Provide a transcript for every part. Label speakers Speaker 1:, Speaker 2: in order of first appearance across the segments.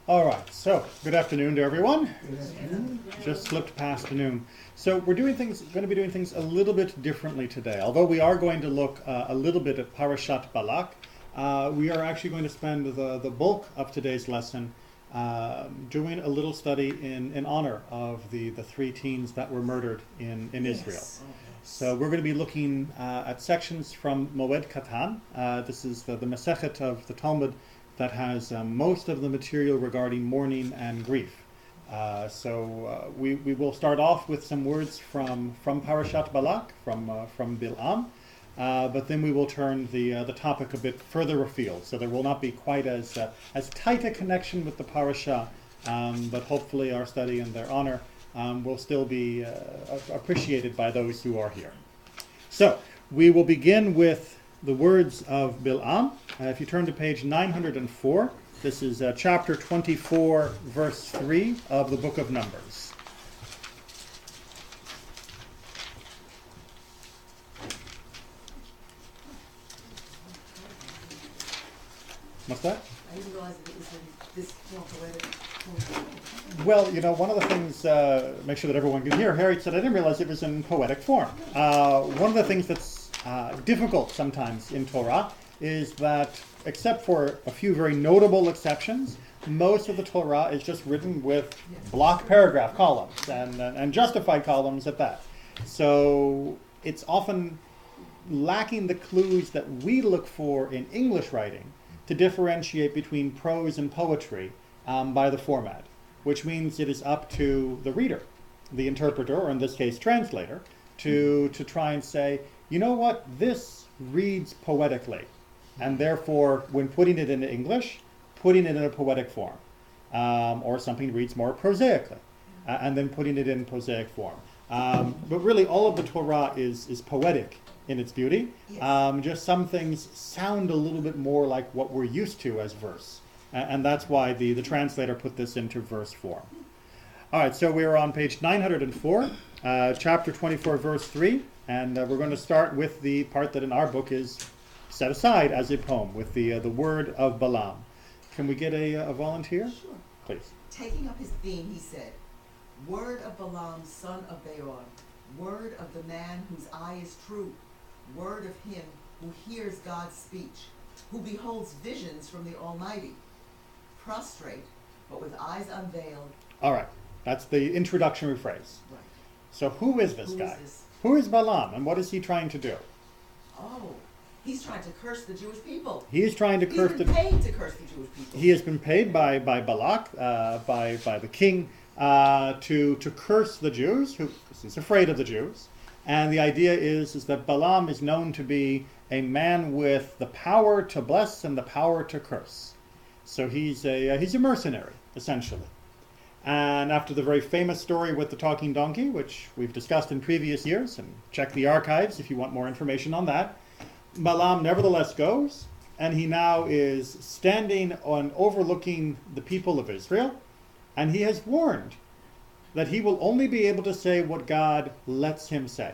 Speaker 1: All right, so good afternoon to everyone.
Speaker 2: Good afternoon.
Speaker 1: Just slipped past noon. So we're going to be doing things a little bit differently today. Although we are going to look a little bit at Parashat Balak, we are actually going to spend the bulk of today's lesson doing a little study in honor of the three teens that were murdered in Israel. So we're going to be looking at sections from Moed Katan. This is the Masechet of the Talmud that has most of the material regarding mourning and grief. So we will start off with some words from Parashat Balak, from Bilam, but then we will turn the topic a bit further afield. So there will not be quite as tight a connection with the parasha, but hopefully our study in their honor will still be appreciated by those who are here. So we will begin with the words of Bilam. If you turn to page 904, this is chapter 24, verse 3 of the book of Numbers. What's that?
Speaker 2: I didn't realize that it was this poetic.
Speaker 1: Well, one of the things, make sure that everyone can hear, Harry said, I didn't realize it was in poetic form. One of the things that's difficult sometimes in Torah is that, except for a few very notable exceptions, most of the Torah is just written with block paragraph columns and justified columns at that. So it's often lacking the clues that we look for in English writing to differentiate between prose and poetry by the format, which means it is up to the reader, the interpreter, or in this case translator, to try and say, you know what, this reads poetically, and therefore when putting it into English, putting it in a poetic form, or something reads more prosaically, and then putting it in prosaic form. But really all of the Torah is poetic in its beauty.
Speaker 2: Yes.
Speaker 1: Just some things sound a little bit more like what we're used to as verse. And that's why the translator put this into verse form. All right, so we're on page 904, chapter 24, verse 3. And we're going to start with the part that in our book is set aside as a poem, with the word of Balaam. Can we get a volunteer?
Speaker 2: Sure.
Speaker 1: Please.
Speaker 2: Taking up his theme, he said, "Word of Balaam, son of Beor, word of the man whose eye is true, word of him who hears God's speech, who beholds visions from the Almighty, prostrate, but with eyes unveiled."
Speaker 1: All right, that's the introductory phrase.
Speaker 2: Right.
Speaker 1: So who is this
Speaker 2: Who
Speaker 1: guy?
Speaker 2: is this?
Speaker 1: Who is Balaam, and what is he trying to do?
Speaker 2: Oh, he's trying to curse the Jewish people.
Speaker 1: He is trying to curse
Speaker 2: He's been paid to curse the Jewish people.
Speaker 1: He has been paid by Balak, by the king, to curse the Jews, who he's afraid of the Jews. And the idea is that Balaam is known to be a man with the power to bless and the power to curse. So he's a mercenary, essentially. And after the very famous story with the talking donkey, which we've discussed in previous years, and check the archives if you want more information on that, Balaam nevertheless goes, and he now is standing on overlooking the people of Israel, and he has warned that he will only be able to say what God lets him say.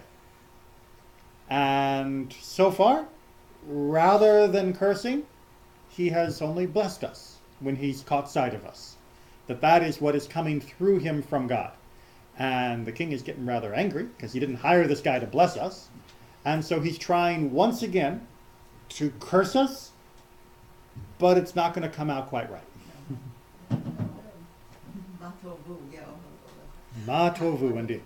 Speaker 1: And so far, rather than cursing, he has only blessed us when he's caught sight of us. That is what is coming through him from God. And the king is getting rather angry because he didn't hire this guy to bless us. And so he's trying once again to curse us, but it's not going to come out quite right.
Speaker 2: Matovu, yeah.
Speaker 1: Ma tovu, indeed.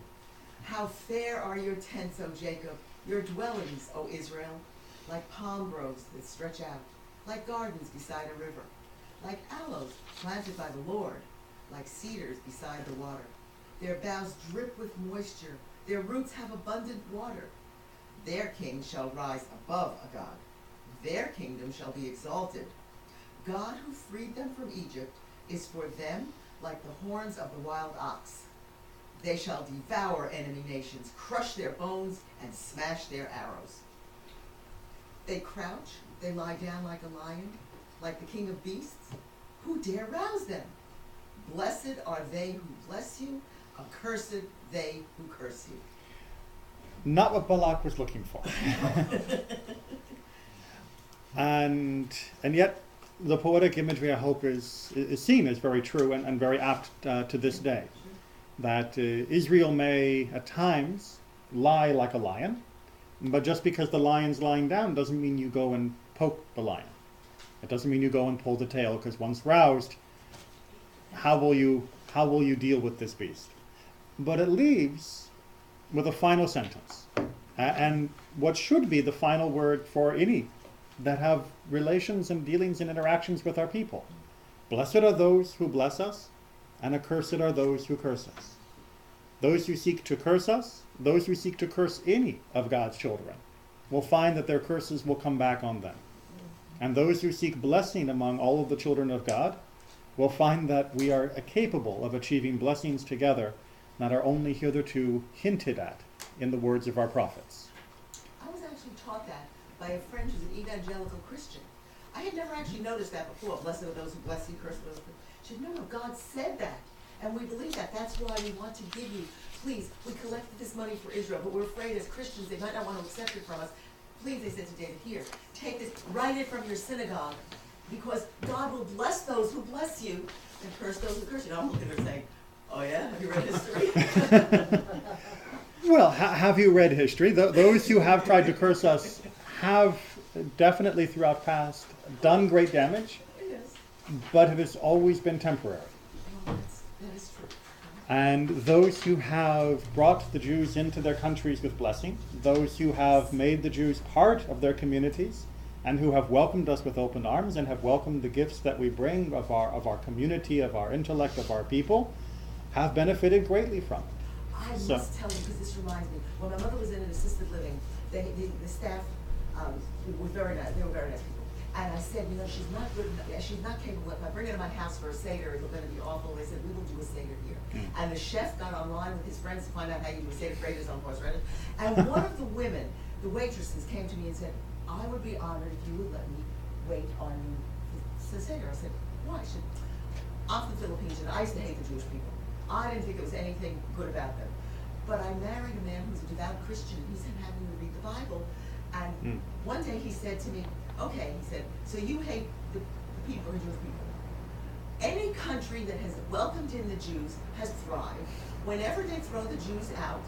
Speaker 2: How fair are your tents, O Jacob, your dwellings, O Israel, like palm groves that stretch out, like gardens beside a river, like aloes planted by the Lord, like cedars beside the water. Their boughs drip with moisture, their roots have abundant water. Their king shall rise above a god. Their kingdom shall be exalted. God who freed them from Egypt is for them like the horns of the wild ox. They shall devour enemy nations, crush their bones, and smash their arrows. They crouch, they lie down like a lion, like the king of beasts. Who dare rouse them? Blessed are they who bless you, accursed they who curse you.
Speaker 1: Not what Balak was looking for. And yet the poetic imagery, I hope, is seen as very true and very apt to this day. That Israel may at times lie like a lion, but just because the lion's lying down doesn't mean you go and poke the lion. It doesn't mean you go and pull the tail, because once roused, how will you deal with this beast? But it leaves with a final sentence, and what should be the final word for any that have relations and dealings and interactions with our people. Blessed are those who bless us, and accursed are those who curse us. Those who seek to curse us, those who seek to curse any of God's children, will find that their curses will come back on them. And those who seek blessing among all of the children of God will find that we are capable of achieving blessings together that are only hitherto hinted at in the words of our prophets.
Speaker 2: I was actually taught that by a friend who's an evangelical Christian. I had never actually noticed that before. Blessed are those who bless you, cursed are those who... She said, no, God said that. And we believe that. That's why we want to give you. Please, we collected this money for Israel, but we're afraid as Christians they might not want to accept it from us. Please, they said to David, here, take this, write it from your synagogue, because God will bless those who bless you and curse those who curse you. And I'm looking at her saying, oh yeah, have you read history?
Speaker 1: Well, have you read history? Those who have tried to curse us have definitely throughout past done great damage,
Speaker 2: Yes.
Speaker 1: but it has always been temporary.
Speaker 2: Well, that is true.
Speaker 1: And those who have brought the Jews into their countries with blessing, those who have made the Jews part of their communities, and who have welcomed us with open arms and have welcomed the gifts that we bring of our community, of our intellect, of our people, have benefited greatly from it.
Speaker 2: I must tell you, because this reminds me, when my mother was in an assisted living, the staff were very nice. They were very nice people. And I said, you know, she's not good enough. She's not capable. If I bring her to my house for a Seder, it's going to be awful. They said, we will do a Seder here. And the chef got online with his friends to find out how you do a Seder, create his own horseradish. And one of the women, the waitresses, came to me and said, I would be honored if you would let me wait on the Seder. I said, why? She said, I'm from the Philippines, and I used to hate the Jewish people. I didn't think there was anything good about them. But I married a man who's a devout Christian, and he said, having me read the Bible. And one day he said to me, okay, he said, so you hate the people, the Jewish people. Any country that has welcomed in the Jews has thrived. Whenever they throw the Jews out,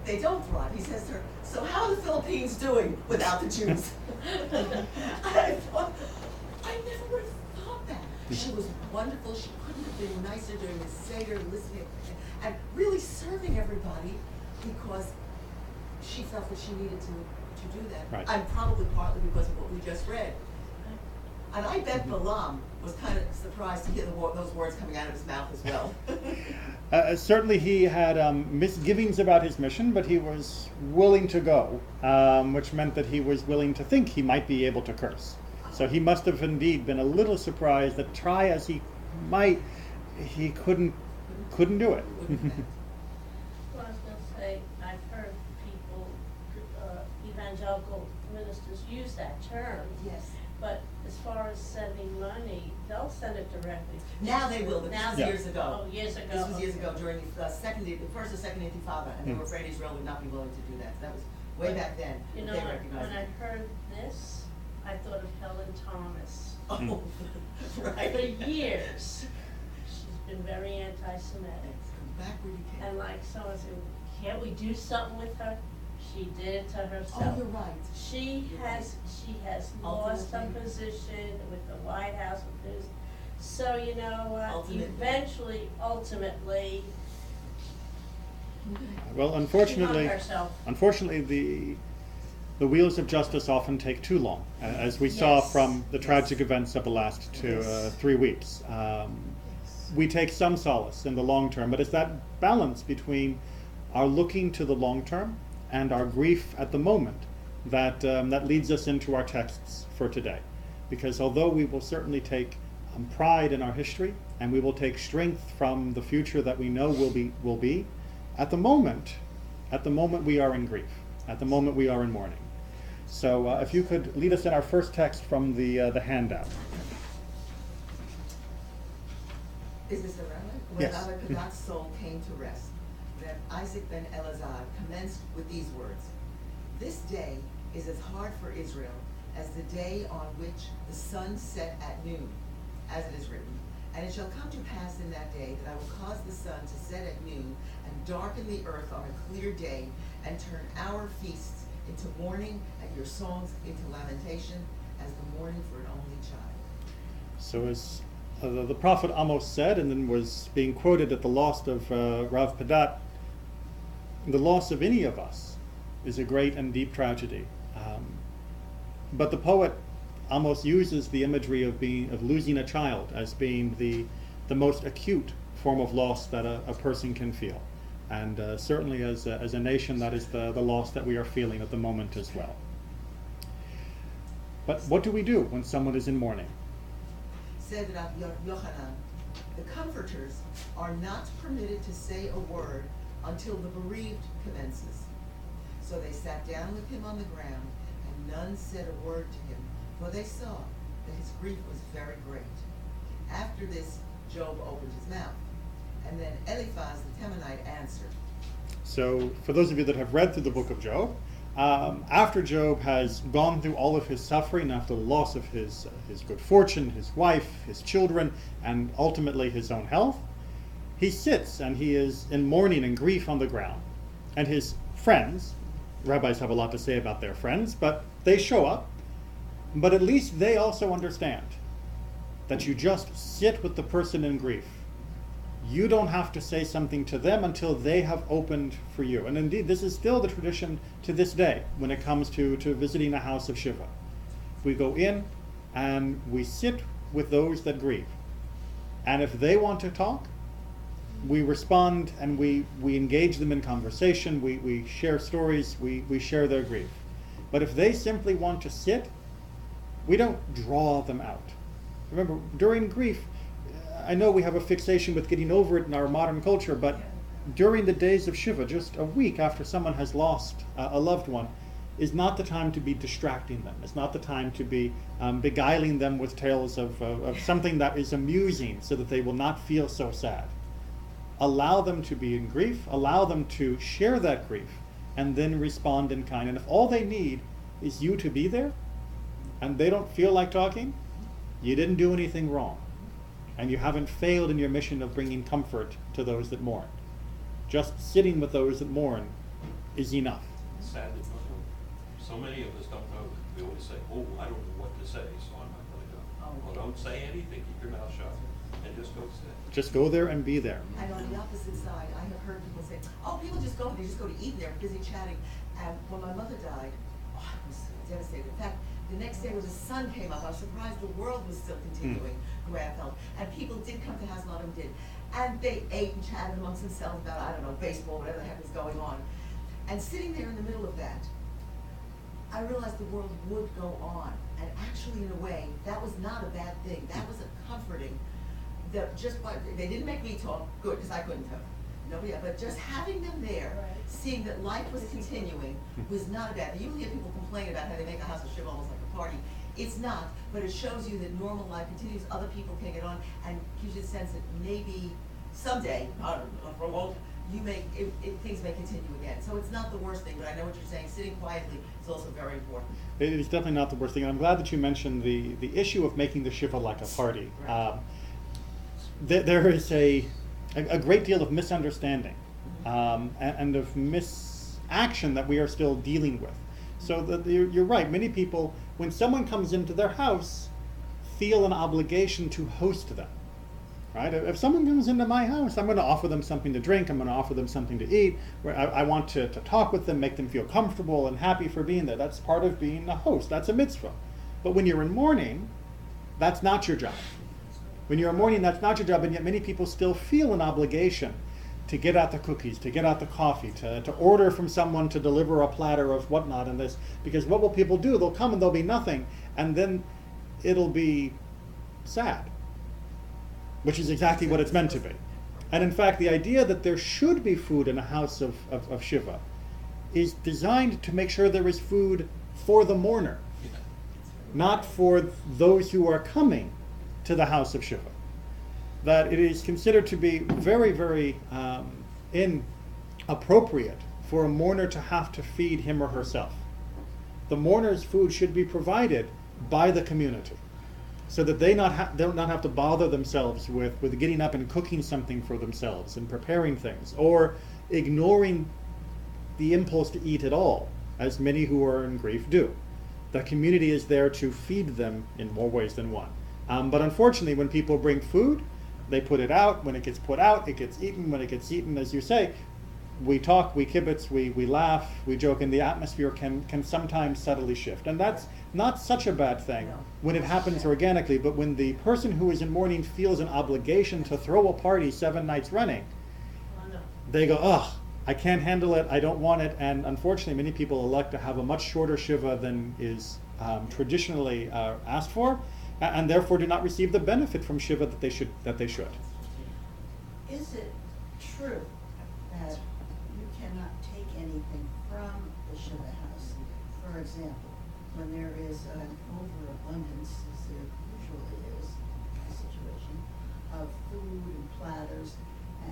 Speaker 2: they don't thrive. He says to her, so how are the Philippines doing without the Jews? I thought, I never would have thought that. She was wonderful. She couldn't have been nicer during the Seder, listening and really serving everybody, because she felt that she needed to do that.
Speaker 1: Right.
Speaker 2: And probably partly because of what we just read. And I bet Balaam was kind of surprised to hear those words coming out of his mouth as well.
Speaker 1: Certainly he had misgivings about his mission, but he was willing to go, which meant that he was willing to think he might be able to curse. So he must have indeed been a little surprised that, try as he might, he couldn't do it.
Speaker 3: Well, I was going to say, I've heard people, evangelical ministers use that term.
Speaker 2: Yes.
Speaker 3: But as far as sending money, they'll send it directly.
Speaker 2: Now they will, but this was years ago.
Speaker 3: Oh, years ago.
Speaker 2: This was years ago during the first or second Intifada, and they were afraid Israel would not be willing to do that. That was way back then.
Speaker 3: You know,
Speaker 2: they recognized
Speaker 3: when I
Speaker 2: it.
Speaker 3: heard this, I thought of Helen Thomas.
Speaker 2: Oh, right.
Speaker 3: For years, she's been very anti-Semitic.
Speaker 2: Come back where you came.
Speaker 3: And like someone said, can't we do something with her? She did it to herself.
Speaker 2: Oh, you're right.
Speaker 3: She has lost some position with the White House. So you know what? Ultimately.
Speaker 1: Well,
Speaker 3: She hung herself.
Speaker 1: unfortunately, the wheels of justice often take too long, as we saw
Speaker 3: Yes.
Speaker 1: from the tragic events of the last 3 weeks. We take some solace in the long term, but it's that balance between our looking to the long term and our grief at the moment that leads us into our texts for today. Because although we will certainly take pride in our history, and we will take strength from the future that we know will be, at the moment we are in grief. At the moment we are in mourning. So if you could lead us in our first text from the handout.
Speaker 2: Is this a rabbi? When
Speaker 1: Yes.
Speaker 2: Balak's soul came to rest, then Isaac ben Elazar commenced with these words: This day is as hard for Israel as the day on which the sun set at noon, as it is written. And it shall come to pass in that day that I will cause the sun to set at noon and darken the earth on a clear day and turn our feasts into mourning and your songs into lamentation as the mourning for an only child.
Speaker 1: So as the prophet Amos said, and then was being quoted at the loss of Rav Padat, the loss of any of us is a great and deep tragedy. But the poet Amos uses the imagery of losing a child as being the most acute form of loss that a person can feel. And certainly as a nation, that is the loss that we are feeling at the moment as well. But what do we do when someone is in mourning?
Speaker 2: Said Rav Yochanan, the comforters are not permitted to say a word until the bereaved commences. So they sat down with him on the ground, and none said a word to him, for they saw that his grief was very great. After this, Job opened his mouth, and then Eliphaz the Temanite answered.
Speaker 1: So for those of you that have read through the book of Job, after Job has gone through all of his suffering, after the loss of his good fortune, his wife, his children, and ultimately his own health, he sits and he is in mourning and grief on the ground. And his friends, rabbis have a lot to say about their friends, but they show up. But at least they also understand that you just sit with the person in grief. You don't have to say something to them until they have opened for you. And indeed, this is still the tradition to this day when it comes to visiting a house of Shiva. We go in and we sit with those that grieve. And if they want to talk, we respond and we engage them in conversation, we share stories, we share their grief. But if they simply want to sit, we don't draw them out. Remember, during grief, I know we have a fixation with getting over it in our modern culture, but during the days of Shiva, just a week after someone has lost a loved one, is not the time to be distracting them. It's not the time to be beguiling them with tales of something that is amusing so that they will not feel so sad. Allow them to be in grief, allow them to share that grief, and then respond in kind. And if all they need is you to be there, and they don't feel like talking, you didn't do anything wrong. And you haven't failed in your mission of bringing comfort to those that mourn. Just sitting with those that mourn is enough.
Speaker 4: It's sad that so many of us don't know. We always say, oh, I don't know what to say, so I'm not going to go. Well, don't say anything. Keep your mouth shut and just go sit.
Speaker 1: Just go there and be there.
Speaker 2: And on the opposite side, I have heard people say, oh, people just go, they just go to eat and they're busy chatting. And when my mother died, I was devastated. In fact, the next day when the sun came up, I was surprised the world was still continuing, the way I felt. And people did come to the house, a lot of them did. And they ate and chatted amongst themselves about, I don't know, baseball, whatever the heck was going on. And sitting there in the middle of that, I realized the world would go on. And actually, in a way, that was not a bad thing. That was a comforting. They didn't make me talk, good, because I couldn't have. Nobody else. But just having them there,
Speaker 3: Right.
Speaker 2: seeing that life was continuing, was not a bad thing. You hear people complain about how they make a house of Shiva almost like a party. It's not, but it shows you that normal life continues. Other people can get on, and gives you the sense that maybe someday, I don't know, for a long time, things may continue again. So it's not the worst thing, but I know what you're saying. Sitting quietly is also very important.
Speaker 1: It is definitely not the worst thing. And I'm glad that you mentioned the issue of making the Shiva like a party.
Speaker 2: Right.
Speaker 1: There is a great deal of misunderstanding and of misaction that we are still dealing with. So you're right. Many people, when someone comes into their house, feel an obligation to host them. Right? If someone comes into my house, I'm going to offer them something to drink. I'm going to offer them something to eat. Where I want to talk with them, make them feel comfortable and happy for being there. That's part of being a host. That's a mitzvah. But when you're in mourning, that's not your job. When you're in mourning, that's not your job, and yet many people still feel an obligation to get out the cookies, to get out the coffee, to order from someone to deliver a platter of whatnot and this. Because what will people do? They'll come and there'll be nothing, and then it'll be sad, which is exactly what it's meant to be. And in fact, the idea that there should be food in a house of Shiva is designed to make sure there is food for the mourner, not for those who are coming to the house of Shiva. That it is considered to be very, very inappropriate for a mourner to have to feed him or herself. the mourners' food should be provided by the community, so that they don't not have to bother themselves with getting up and cooking something for themselves and preparing things, or ignoring the impulse to eat at all, as many who are in grief do. The community is there to feed them in more ways than one. But unfortunately, when people bring food, they put it out. When it gets put out, it gets eaten. When it gets eaten, as you say, we talk, we kibitz, we laugh, we joke, and the atmosphere can sometimes subtly shift. And that's not such a bad thing when it happens organically, but when the person who is in mourning feels an obligation to throw a party 7 nights running, they go, ugh, I can't handle it, I don't want it, and unfortunately many people elect to have a much shorter Shiva than is traditionally asked for, and therefore do not receive the benefit from Shiva that they should.
Speaker 5: Is it true that you cannot take anything from the Shiva house? For example, when there is an overabundance, as there usually is in a situation, of food and platters,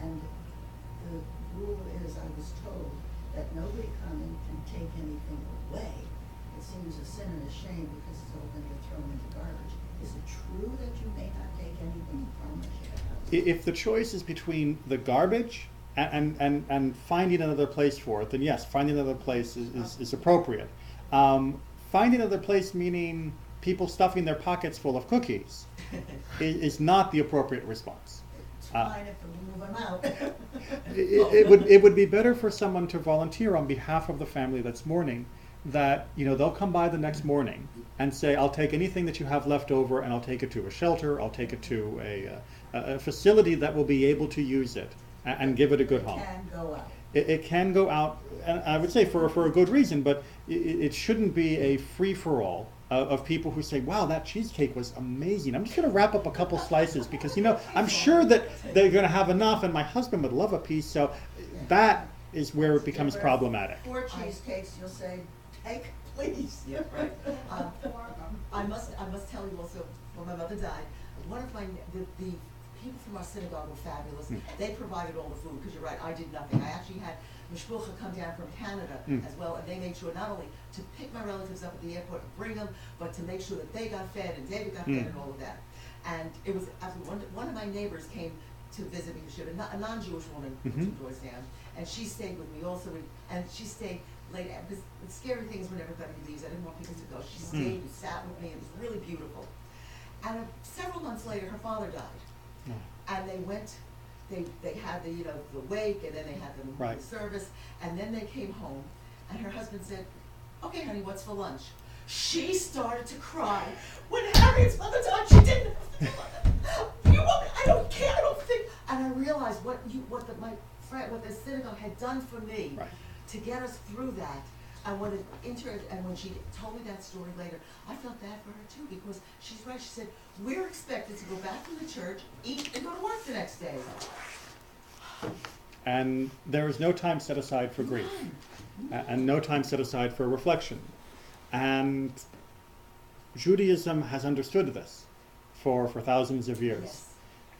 Speaker 5: and the rule is, I was told, that nobody coming can take anything away. It seems a sin and a shame because it's all going to get thrown into garbage. Is it true that you may not take anything from the Shiva house?
Speaker 1: If the choice is between the garbage and finding another place for it, then yes, finding another place is appropriate. Finding another place, meaning people stuffing their pockets full of cookies, is not the appropriate response.
Speaker 5: It's fine if we move them out.
Speaker 1: It would be better for someone to volunteer on behalf of the family that's mourning, that they'll come by the next morning and say, I'll take anything that you have left over and I'll take it to a shelter, I'll take it to a facility that will be able to use it and give it a good home.
Speaker 5: It can go out.
Speaker 1: It can go out, and I would say for a good reason, but it shouldn't be a free-for-all of people who say, wow, that cheesecake was amazing. I'm just going to wrap up a couple slices because, I'm sure that they're going to have enough and my husband would love a piece. So that is where it becomes problematic.
Speaker 5: 4 cheesecakes, you'll say, take, please.
Speaker 2: Yeah, right. I must tell you also, when my mother died, one of the people from our synagogue were fabulous. They provided all the food, because you're right, I did nothing. I actually had Mishpucha come down from Canada as well, and they made sure not only to pick my relatives up at the airport and bring them, but to make sure that they got fed and David got fed and all of that. And it was absolutely one of my neighbors came to visit me, a non-Jewish woman, 2 doors down, and she stayed with me also, and she stayed late, because the scary thing is when everybody leaves, I didn't want people to go. She stayed and sat with me, it was really beautiful. And several months later, her father died. And they went, they had the wake, and then they had the service, and then they came home, and her husband said, okay, honey, what's for lunch? She started to cry. When Harriet's mother died, she didn't have to. I don't care, I don't think. And I realized what the synagogue had done for me to get us through that. And when she told me that story later, I felt bad for her too, because she's right. She said, we're expected to go back from the church, eat, and go to work the next day.
Speaker 1: And there is no time set aside for grief, and no time set aside for reflection. And Judaism has understood this for thousands of years.
Speaker 2: Yes.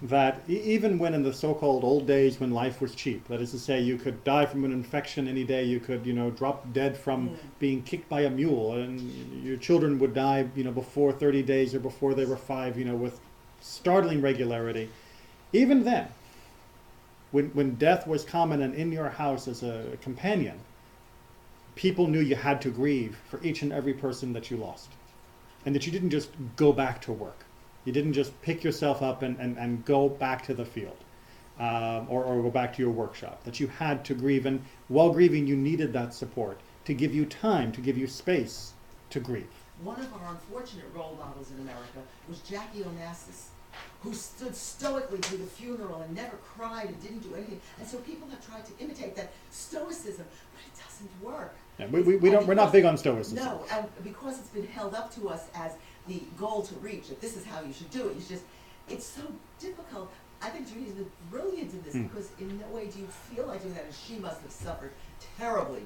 Speaker 1: That even when in the so-called old days when life was cheap, that is to say you could die from an infection any day, you could drop dead from being kicked by a mule, and your children would die before 30 days or before they were 5 with startling regularity. Even then, when death was common and in your house as a companion, people knew you had to grieve for each and every person that you lost, and that you didn't just go back to work. You didn't just pick yourself up and go back to the field or go back to your workshop, that you had to grieve. And while grieving, you needed that support to give you time, to give you space to grieve.
Speaker 2: One of our unfortunate role models in America was Jackie Onassis, who stood stoically through the funeral and never cried and didn't do anything. And so people have tried to imitate that stoicism, but it doesn't work.
Speaker 1: Yeah, we're not big on stoicism.
Speaker 2: No, and because it's been held up to us as the goal to reach, that this is how you should do it. It's so difficult. I think Judaism is brilliant in this, because in no way do you feel like doing that, and she must have suffered terribly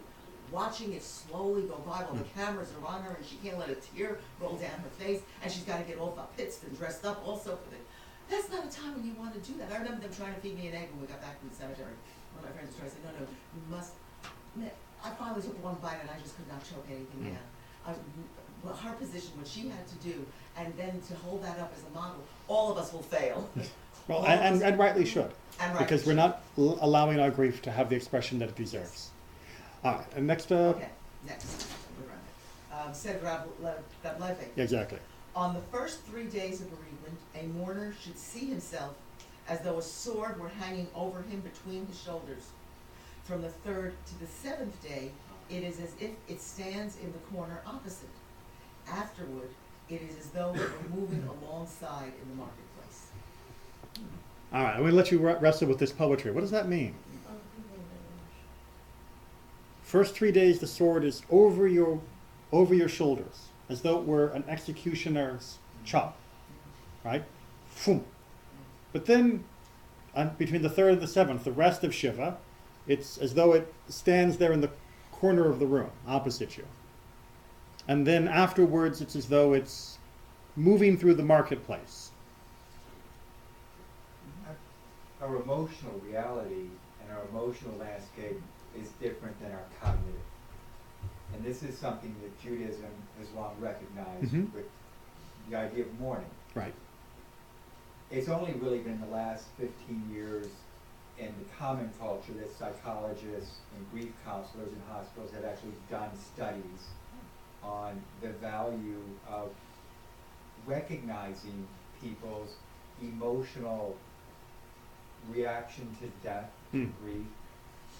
Speaker 2: watching it slowly go by while the cameras are on her, and she can't let a tear roll down her face, and she's got to get all pitched and dressed up also for it. That's not a time when you want to do that. I remember them trying to feed me an egg when we got back from the cemetery. One of my friends was trying to say, no, you must. I finally took one bite and I just could not choke anything down. well, her position, what she had to do, and then to hold that up as a model, all of us will fail.
Speaker 1: Well,
Speaker 2: All of us-
Speaker 1: and rightly should.
Speaker 2: And rightly
Speaker 1: Because we're
Speaker 2: should.
Speaker 1: not allowing our grief to have the expression that it deserves. All right, and next,
Speaker 2: Okay, next. We're on it. Said Gableve.
Speaker 1: yeah, exactly.
Speaker 2: On the first 3 days of bereavement, a mourner should see himself as though a sword were hanging over him between his shoulders. From the third to the seventh day, it is as if it stands in the corner opposite. Afterward, it is as though it were moving alongside in the marketplace.
Speaker 1: All right, I'm going to let you wrestle with this poetry. What does that mean? First 3 days, the sword is over your shoulders, as though it were an executioner's chop, right? Boom. But then, between the third and the seventh, the rest of Shiva, it's as though it stands there in the corner of the room, opposite you. And then afterwards, it's as though it's moving through the marketplace.
Speaker 6: Our emotional reality and our emotional landscape is different than our cognitive. And this is something that Judaism has long recognized
Speaker 1: Mhm.
Speaker 6: with the idea of mourning.
Speaker 1: Right.
Speaker 6: It's only really been in the last 15 years in the common culture that psychologists and grief counselors in hospitals have actually done studies on the value of recognizing people's emotional reaction to death, to
Speaker 1: Hmm.
Speaker 6: grief,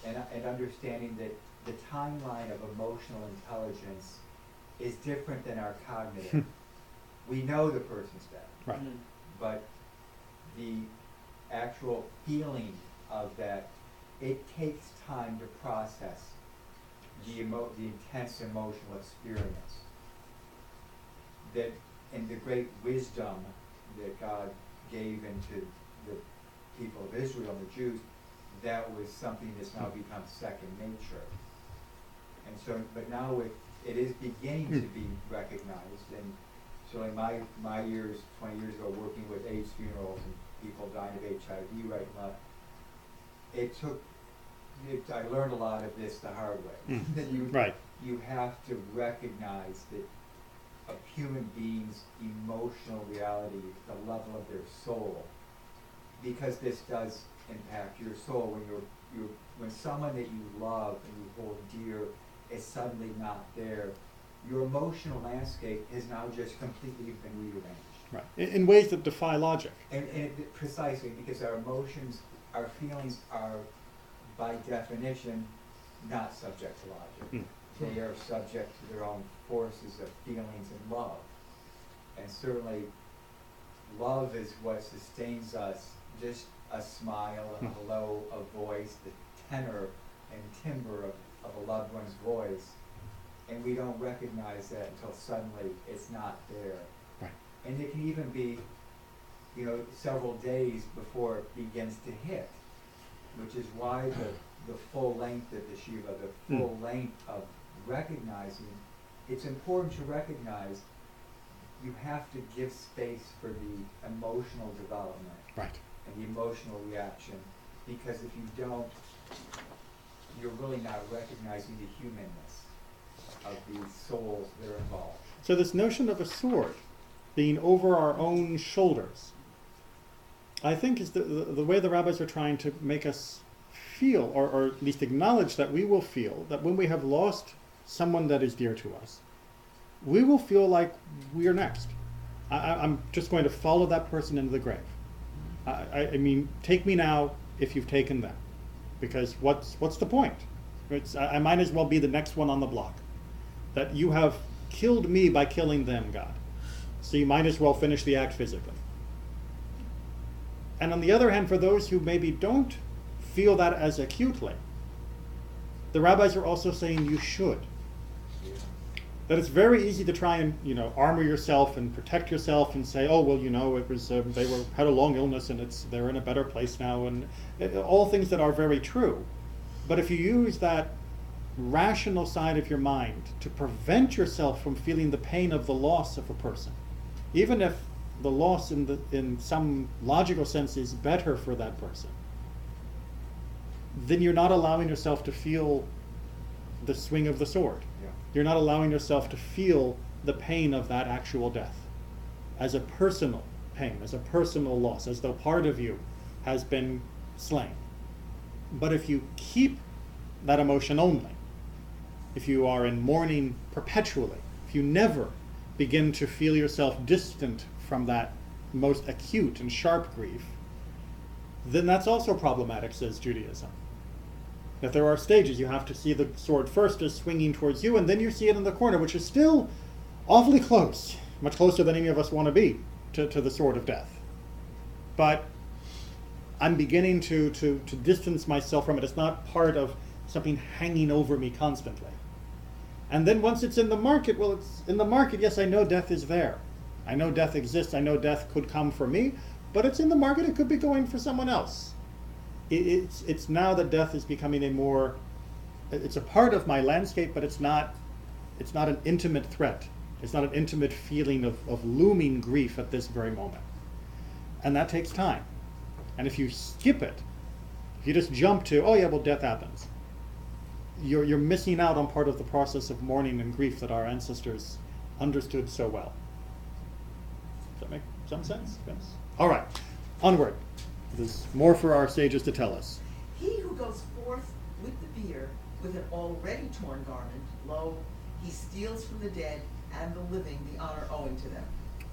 Speaker 6: and understanding that the timeline of emotional intelligence is different than our cognitive. We know the person's dead,
Speaker 1: Right.
Speaker 6: but the actual feeling of that, it takes time to process the intense emotional experience. That in the great wisdom that God gave into the people of Israel and the Jews, that was something that's now become second nature. And so, but now it is beginning to be recognized, and so in my years, 20 years ago, working with AIDS funerals and people dying of HIV right and left, I learned a lot of this the hard way.
Speaker 1: Mm.
Speaker 6: That
Speaker 1: Right.
Speaker 6: you have to recognize that a human being's emotional reality, the level of their soul, because this does impact your soul when someone that you love and you hold dear is suddenly not there, your emotional landscape is now just completely been rearranged.
Speaker 1: Right. In ways that defy logic.
Speaker 6: And precisely because our emotions, our feelings are, by definition, not subject to logic.
Speaker 1: Mm.
Speaker 6: They are subject to their own forces of feelings and love. And certainly, love is what sustains us. Just a smile, a hello, a voice, the tenor and timbre of a loved one's voice. And we don't recognize that until suddenly it's not there.
Speaker 1: Right.
Speaker 6: And it can even be, several days before it begins to hit, which is why the full length of the Shiva, the full length of recognizing, it's important to recognize you have to give space for the emotional development.
Speaker 1: Right.
Speaker 6: And the emotional reaction, because if you don't, you're really not recognizing the humanness of these souls that are involved.
Speaker 1: So this notion of a sword being over our own shoulders, I think is the way the rabbis are trying to make us feel, or at least acknowledge that we will feel, that when we have lost someone that is dear to us, we will feel like we are next. I'm just going to follow that person into the grave. I mean, take me now if you've taken them. Because what's the point? I might as well be the next one on the block. That you have killed me by killing them, God. So you might as well finish the act physically. And on the other hand, for those who maybe don't feel that as acutely, the rabbis are also saying you should. That it's very easy to try and armor yourself and protect yourself and say, oh well, it was they had a long illness and they're in a better place now, and all things that are very true. But if you use that rational side of your mind to prevent yourself from feeling the pain of the loss of a person, even if the loss in some logical sense is better for that person, then you're not allowing yourself to feel the swing of the sword.
Speaker 6: Yeah.
Speaker 1: You're not allowing yourself to feel the pain of that actual death as a personal pain, as a personal loss, as though part of you has been slain. But if you keep that emotion only, if you are in mourning perpetually, if you never begin to feel yourself distant from that most acute and sharp grief, then that's also problematic, says Judaism. That there are stages. You have to see the sword first as swinging towards you, and then you see it in the corner, which is still awfully close, much closer than any of us want to be to the sword of death. But I'm beginning to distance myself from it. It's not part of something hanging over me constantly. And then once it's in the market, well, it's in the market, yes, I know death is there. I know death exists. I know death could come for me, but it's in the market. It could be going for someone else. It's now that death is becoming it's a part of my landscape, but it's not an intimate threat. It's not an intimate feeling of looming grief at this very moment. And that takes time. And if you skip it, if you just jump to, oh yeah, well, death happens, you're missing out on part of the process of mourning and grief that our ancestors understood so well. Does that make some sense? Yes. All right, onward. There's more for our sages to tell us.
Speaker 2: He who goes forth with the bier with an already torn garment, lo, he steals from the dead and the living the honor owing to them.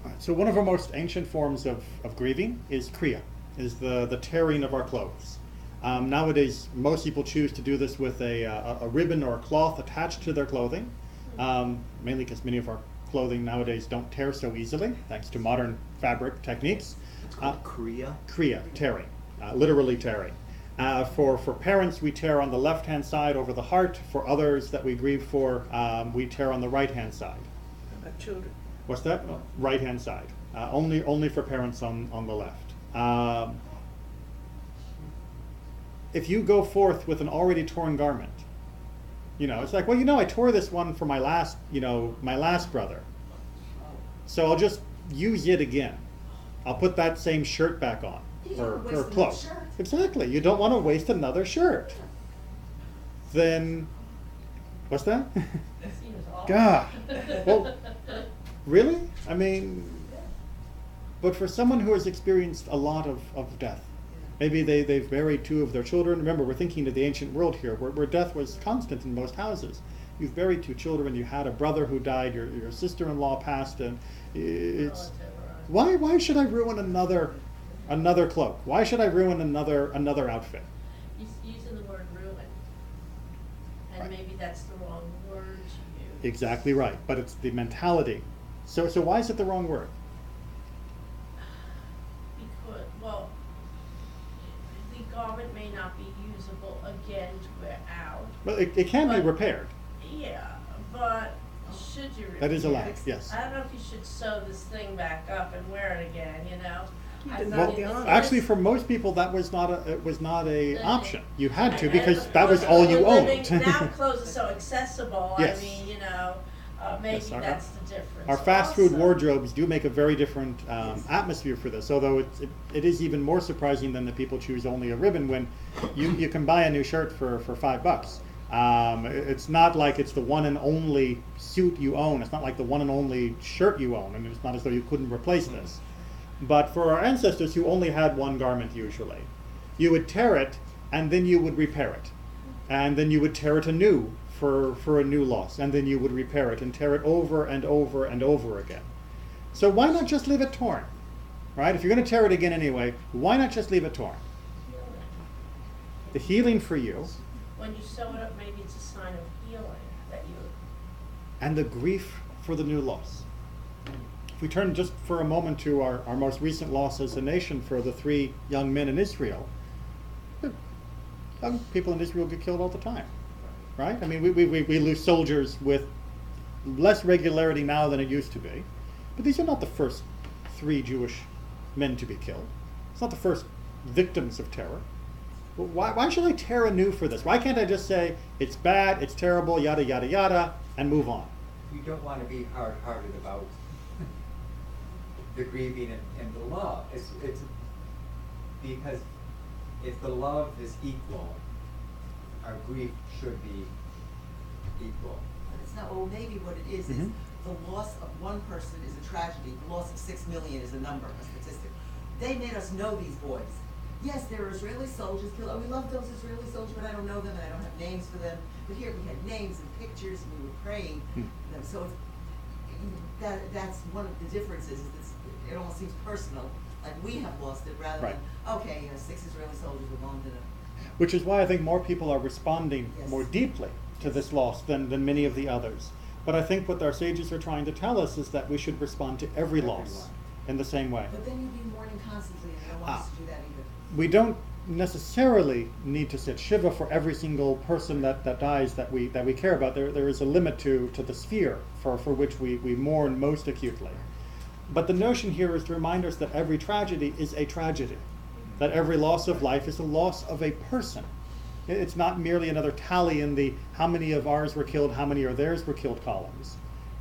Speaker 1: All right, so one of our most ancient forms of grieving is kriya, is the tearing of our clothes. Nowadays, most people choose to do this with a ribbon or a cloth attached to their clothing, mainly because many of our clothing nowadays don't tear so easily, thanks to modern fabric techniques.
Speaker 6: Kriya?
Speaker 1: Kriya, tearing, literally tearing. For parents, we tear on the left-hand side over the heart. For others that we grieve for, we tear on the right-hand side.
Speaker 7: About children.
Speaker 1: What's that? Right-hand side. Only for parents on the left. If you go forth with an already torn garment, it's like, well, I tore this one for my last brother. So I'll just use it again. I'll put that same shirt back on, or cloak. Exactly. You don't want to waste another shirt. Then, what's that? God. Well, really? I mean, but for someone who has experienced a lot of death, maybe they've buried 2 of their children. Remember, we're thinking of the ancient world here, where death was constant in most houses. You've buried 2 children, you had a brother who died, your sister-in-law passed, and it's... Why should I ruin another cloak? Why should I ruin another outfit?
Speaker 3: He's using the word ruin, and
Speaker 1: right.
Speaker 3: Maybe that's the wrong word to use.
Speaker 1: Exactly right, but it's the mentality. So why is it the wrong word?
Speaker 3: Because, well, the garment may not be usable again to wear out.
Speaker 1: Well, it can be repaired.
Speaker 3: Yeah, but should you repair
Speaker 1: That is allowed,
Speaker 3: it?
Speaker 1: yes.
Speaker 3: I don't know if you should sew this thing back up and wear it again, I
Speaker 7: did
Speaker 3: think
Speaker 7: not
Speaker 3: it
Speaker 7: the
Speaker 3: was-
Speaker 7: honor.
Speaker 1: Actually, for most people, that was not a option. You had to,
Speaker 3: And
Speaker 1: because
Speaker 3: the
Speaker 1: that was
Speaker 3: clothes
Speaker 1: all
Speaker 3: that
Speaker 1: you
Speaker 3: we're living-
Speaker 1: owned.
Speaker 3: Now clothes are so accessible,
Speaker 1: Yes.
Speaker 3: I mean, maybe
Speaker 1: Yes,
Speaker 3: that's the difference.
Speaker 1: Our fast food
Speaker 3: Also-
Speaker 1: wardrobes do make a very different atmosphere for this, although it is even more surprising than that people choose only a ribbon when you can buy a new shirt for $5. It's not like it's the one and only suit you own. It's not like the one and only shirt you own, and it's not as though you couldn't replace this. But for our ancestors who only had one garment usually, you would tear it and then you would repair it. And then you would tear it anew for a new loss, and then you would repair it and tear it over and over and over again. So why not just leave it torn? Right? If you're going to tear it again anyway, why not just leave it torn? The healing for you,
Speaker 3: When you sew it up, maybe it's a sign of healing that you.
Speaker 1: and the grief for the new loss. If we turn just for a moment to our most recent loss as a nation for the 3 young men in Israel, young people in Israel get killed all the time, right? I mean, we lose soldiers with less regularity now than it used to be, but these are not the first 3 Jewish men to be killed. It's not the first victims of terror. Well, why should I tear anew for this? Why can't I just say, it's bad, it's terrible, yada, yada, yada, and move on?
Speaker 6: You don't want to be hard-hearted about the grieving and the love. It's because if the love is equal, our grief should be equal.
Speaker 2: But it's not, well, maybe what it is
Speaker 1: Mhm.
Speaker 2: the loss of one person is a tragedy, the loss of 6 million is a number, a statistic. They made us know these boys. Yes, there are Israeli soldiers killed. Oh, we love those Israeli soldiers, but I don't know them and I don't have names for them. But here we had names and pictures and we were praying them. So it's, that's one of the differences. Is it almost seems personal, like we have lost it rather
Speaker 1: Right.
Speaker 2: than, okay, 6 Israeli soldiers were bombed in a.
Speaker 1: Which is why I think more people are responding
Speaker 2: Yes.
Speaker 1: more deeply to this loss than many of the others. But I think what our sages are trying to tell us is that we should respond to every loss in the same way.
Speaker 2: But then you'd be mourning constantly, and they don't want us to do that either.
Speaker 1: We don't necessarily need to sit Shiva for every single person that dies that we care about. There is a limit to the sphere for which we mourn most acutely. But the notion here is to remind us that every tragedy is a tragedy, that every loss of life is a loss of a person. It's not merely another tally in the how many of ours were killed, how many of theirs were killed columns,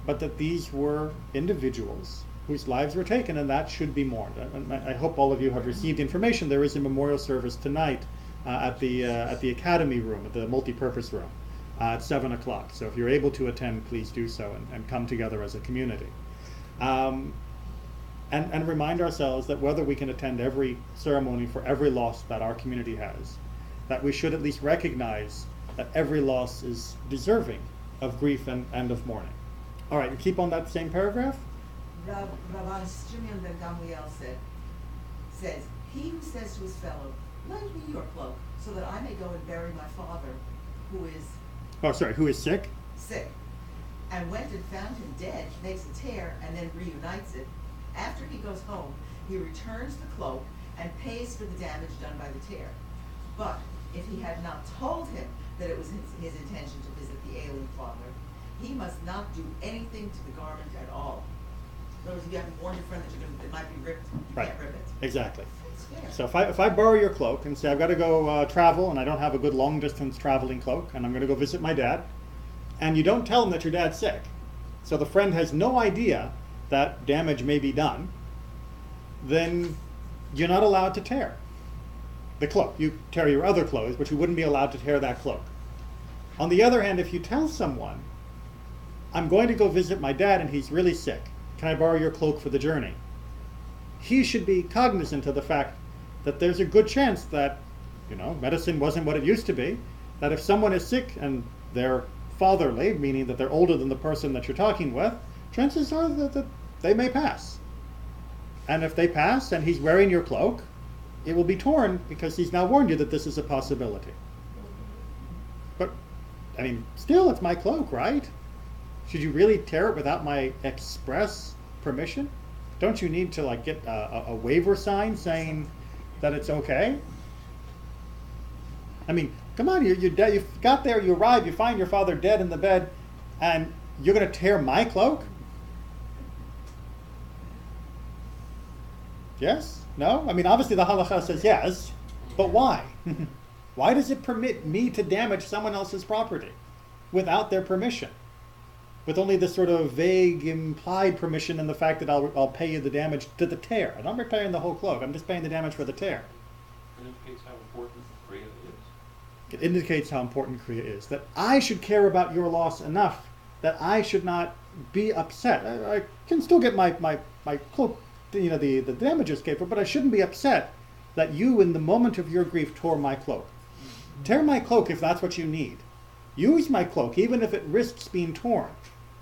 Speaker 1: but that these were individuals whose lives were taken, and that should be mourned. And I hope all of you have received information. There is a memorial service tonight at the Academy room, at the multipurpose room, at 7 o'clock. So if you're able to attend, please do so and come together as a community. And remind ourselves that whether we can attend every ceremony for every loss that our community has, that we should at least recognize that every loss is deserving of grief and of mourning. All right, you keep on that same paragraph?
Speaker 2: Rabbi Shimon ben Gamliel says, he who says to his fellow, lend me your cloak, so that I may go and bury my father, who is
Speaker 1: sick?
Speaker 2: sick, and went and found him dead, makes a tear, and then reunites it. After he goes home, he returns the cloak and pays for the damage done by the tear. But if he had not told him that it was his intention to visit the ailing father, he must not do anything to the garment at all. In other words, if you haven't warned your friend that it might be ripped, you
Speaker 1: Right.
Speaker 2: can't rip it.
Speaker 1: Exactly.
Speaker 2: It's fair.
Speaker 1: So if I borrow your cloak and say I've got to go travel and I don't have a good long distance traveling cloak and I'm going to go visit my dad, and you don't tell him that your dad's sick, so the friend has no idea that damage may be done, then you're not allowed to tear the cloak. You tear your other clothes, but you wouldn't be allowed to tear that cloak. On the other hand, if you tell someone, I'm going to go visit my dad and he's really sick, can I borrow your cloak for the journey? He should be cognizant of the fact that there's a good chance that, medicine wasn't what it used to be, that if someone is sick and they're fatherly, meaning that they're older than the person that you're talking with, chances are that they may pass. And if they pass and he's wearing your cloak, it will be torn because he's now warned you that this is a possibility. But, still, it's my cloak, right? Should you really tear it without my express permission? Don't you need to get a waiver sign saying that it's okay? Come on, you got there, you arrive, you find your father dead in the bed, and you're going to tear my cloak? Yes? No? Obviously the halacha says yes, but why? Why does it permit me to damage someone else's property without their permission? With only this sort of vague implied permission and the fact that I'll pay you the damage to the tear. I'm not repairing the whole cloak, I'm just paying the damage for the tear.
Speaker 4: It indicates how important Kriya is.
Speaker 1: It indicates how important Kriya is. That I should care about your loss enough that I should not be upset. I can still get my cloak, the damages paid for, but I shouldn't be upset that you, in the moment of your grief, tore my cloak. Tear my cloak if that's what you need. Use my cloak, even if it risks being torn,